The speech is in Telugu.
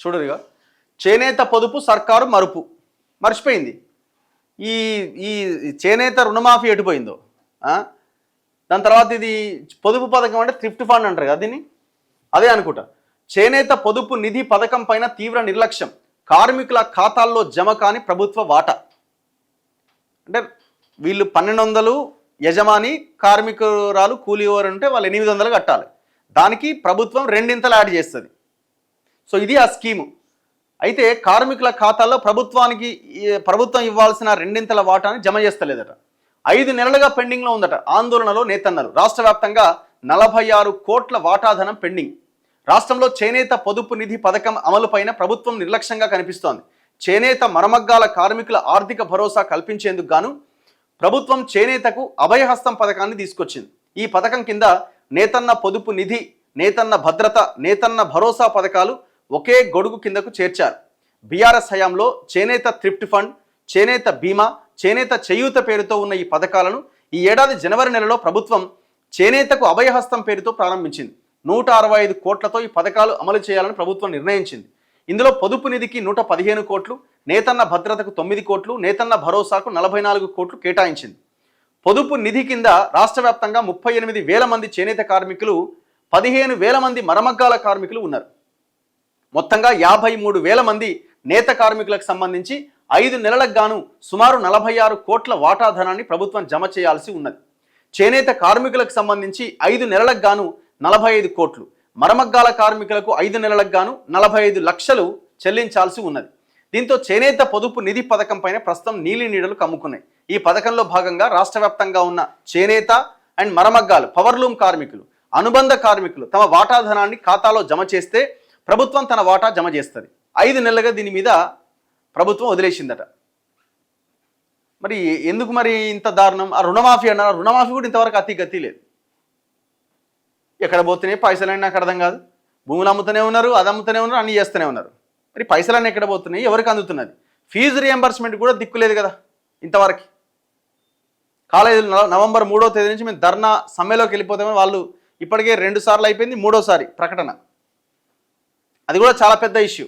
చూడరుగా, చేనేత పొదుపు సర్కారు మర్చిపోయింది. ఈ ఈ చేనేత రుణమాఫీ ఎటుపోయిందో, దాని తర్వాత ఇది పొదుపు పథకం అంటే థ్రిఫ్ట్ ఫండ్ అంటారు కదా దీన్ని, అదే అనుకుంటా. చేనేత పొదుపు నిధి పథకం పైన తీవ్ర నిర్లక్ష్యం, కార్మికుల ఖాతాల్లో జమ కాని ప్రభుత్వ వాటా. అంటే వీళ్ళు 1200 యజమాని, కార్మికురాలు కూలి ఓవర్ ఉంటే వాళ్ళు 800 కట్టాలి. దానికి ప్రభుత్వం 2 యాడ్ చేస్తుంది. సో ఇది ఆ స్కీము. అయితే కార్మికుల ఖాతాల్లో ప్రభుత్వం ఇవ్వాల్సిన 2 వాటాని జమ చేస్తలేదట. 5 నెలలుగా పెండింగ్లో ఉందట. ఆందోళనలో నేతన్నలు. రాష్ట్ర వ్యాప్తంగా 46 కోట్ల వాటాధనం పెండింగ్. రాష్ట్రంలో చేనేత పొదుపు నిధి పథకం అమలుపైన ప్రభుత్వం నిర్లక్ష్యంగా కనిపిస్తోంది. చేనేత మరమగ్గాల కార్మికుల ఆర్థిక భరోసా కల్పించేందుకు గాను ప్రభుత్వం చేనేతకు అభయహస్తం పథకాన్ని తీసుకొచ్చింది. ఈ పథకం కింద నేతన్న పొదుపు నిధి, నేతన్న భద్రత, నేతన్న భరోసా పథకాలు ఒకే గొడుగు కిందకు చేర్చారు. బీఆర్ఎస్ హయాంలో చేనేత థ్రిఫ్ట్ ఫండ్, చేనేత బీమా, చేనేత చేయూత పేరుతో ఉన్న ఈ పథకాలను ఈ ఏడాది జనవరి నెలలో ప్రభుత్వం చేనేతకు అభయహస్తం పేరుతో ప్రారంభించింది. 165 కోట్లతో ఈ పథకాలు అమలు చేయాలని ప్రభుత్వం నిర్ణయించింది. ఇందులో పొదుపు నిధికి 115 కోట్లు, నేతన్న భద్రతకు 9 కోట్లు, నేతన్న భరోసాకు 44 కోట్లు కేటాయించింది. పొదుపు నిధి కింద రాష్ట్ర వ్యాప్తంగా 38,000 మంది చేనేత కార్మికులు, 15,000 మంది మరమగ్గాల కార్మికులు ఉన్నారు. మొత్తంగా 53,000 మంది నేత కార్మికులకు సంబంధించి 5 నెలలకు గాను సుమారు 46 కోట్ల వాటా ధనాన్ని ప్రభుత్వం జమ చేయాల్సి ఉన్నది. చేనేత కార్మికులకు సంబంధించి 5 నెలలకు గాను 45 కోట్లు, మరమగ్గాల కార్మికులకు 5 నెలలకు గాను 45 లక్షలు చెల్లించాల్సి ఉన్నది. దీంతో చేనేత పొదుపు నిధి పథకం పైన ప్రస్తుతం నీలి నీడలు కమ్ముకున్నాయి. ఈ పథకంలో భాగంగా రాష్ట్ర వ్యాప్తంగా ఉన్న చేనేత అండ్ మరమగ్గాలు, పవర్లూమ్ కార్మికులు, అనుబంధ కార్మికులు తమ వాటా ధనాన్ని ఖాతాలో జమ చేస్తే ప్రభుత్వం తన వాటా జమ చేస్తుంది. 5 నెలలుగా దీని మీద ప్రభుత్వం వదిలేసిందట. మరి ఎందుకు మరి ఇంత దారుణం? ఆ రుణమాఫీ అన్నారు, రుణమాఫీ కూడా ఇంతవరకు గతి లేదు. ఎక్కడ పోతున్నాయి పైసలన్నీ నాకు అర్థం కాదు. భూములు అమ్ముతూనే ఉన్నారు, అది అమ్ముతూనే ఉన్నారు, అన్నీ చేస్తూనే ఉన్నారు. మరి పైసలన్నీ ఎక్కడ పోతున్నాయి, ఎవరికి అందుతున్నది? ఫీజు రియంబర్స్మెంట్ కూడా దిక్కులేదు కదా ఇంతవరకు. కాలేజీలు నవంబర్ 3వ తేదీ నుంచి మేము ధర్నా సమ్మెలోకి వెళ్ళిపోతామని వాళ్ళు ఇప్పటికే 2 సార్లు అయిపోయింది, 3వ సారి ప్రకటన. అది కూడా చాలా పెద్ద ఇష్యూ.